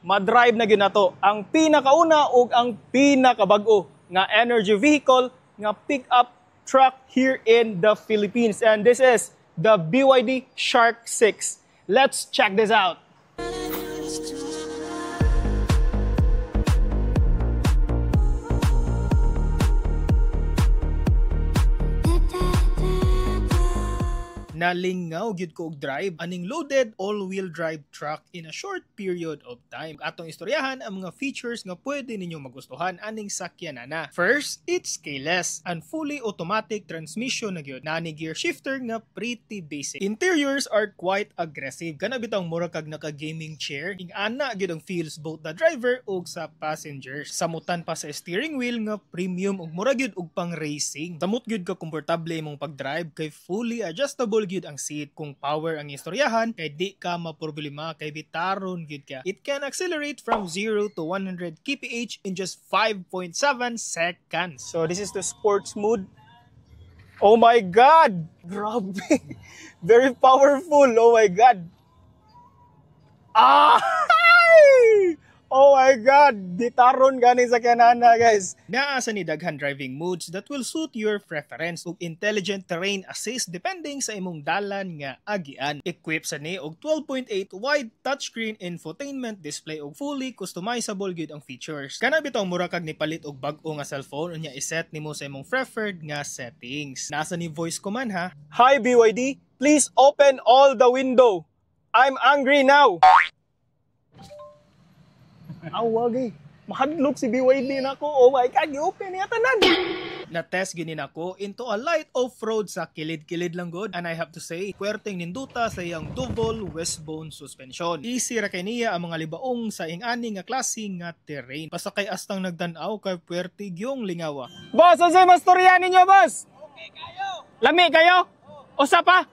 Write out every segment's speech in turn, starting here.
madrive na gyud nato ang pinakauna ug ang pinakabag-o nga energy vehicle nga pick-up truck here in the Philippines. And this is the BYD Shark 6. Let's check this out. Nalingaw gyud ko og drive aning loaded all-wheel drive truck in a short period of time. Atong istoryahan ang mga features nga pwede ninyo magustuhan aning sakyanana. First, it's keyless and fully automatic transmission na gyud. Nani gear shifter nga pretty basic. Interiors are quite aggressive. Kana bitang mura kag naka-gaming chair. Ing ana gyud ang feels both the driver ug sa passengers. Samutan pa sa steering wheel nga premium ug mura gyud og pang racing. Samot gyud ka komportable imong pag-drive kay fully adjustable gyud ang seat. Kung power ang istoryahan kay di ka maproblema kay bitaron gyud ka. It can accelerate from 0 to 100 kph in just 5.7 seconds. So this is the sports mode. Oh my god, grabe. Very powerful. Oh my god. Oh my god, ditaron gani sa kanana guys. Naasa ni daghan driving modes that will suit your preference ug intelligent terrain assist depending sa imong dalan nga agian. Equipped sa ni og 12.8 wide touchscreen infotainment display ug fully customizable gyud ang features. Kana bitaw mura kag nipalit og bag-o nga cellphone unya iset nimo sa imong preferred nga settings. Nasa ni voice command ha. Hi BYD, please open all the window. I'm angry now. Awag mahadlok si BYD nako. Oh my god, i-open niya tanan. Na-test ginin ako into a light off-road sa kilid-kilid lang god. And I have to say, puwerteng ninduta sa iyang double wishbone suspension. Easy ra kay niya ang mga libaong sa ing-ani nga klase nga terrain. Pasakay astang nagdan-aw kay puwerte gyung lingawa. Boss, unsay mastorya ninyo, boss? Okay kayo. Lami kayo? Usa pa?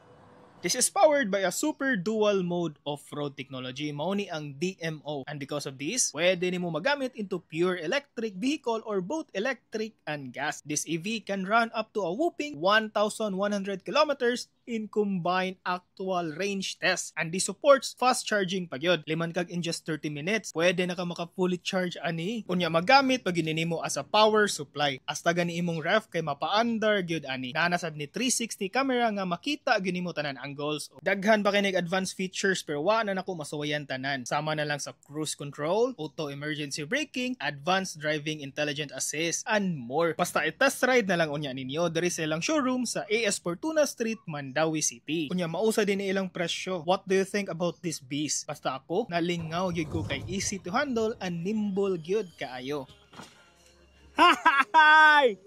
This is powered by a super dual mode off-road technology. Mauni ang DMO. And because of this, pwede nimo magamit into pure electric vehicle or both electric and gas. This EV can run up to a whooping 1,100 kilometers in combined actual range test. And this supports fast charging pa gyud. Liman kag in just 30 minutes, pwede na ka maka-fully charge ani. Unya magamit pag nimo as a power supply. Hasta gani imong ref kay mapa-under gyud ani. Nanasad ni 360 camera nga makita gyud nimo tanan angles. Daghan pa kinig advanced features pero wa na nako masuwayan tanan. Sama na lang sa cruise control, auto emergency braking, advanced driving intelligent assist, and more. Basta i-test ride na lang unya ninyo diri sa ilang showroom sa AS Fortuna Street, Mandawi City. Unya mausa din ni ilang presyo. What do you think about this beast? Basta ako nalingaw gyud ko kay easy to handle and nimble gyud kaayo. Hi!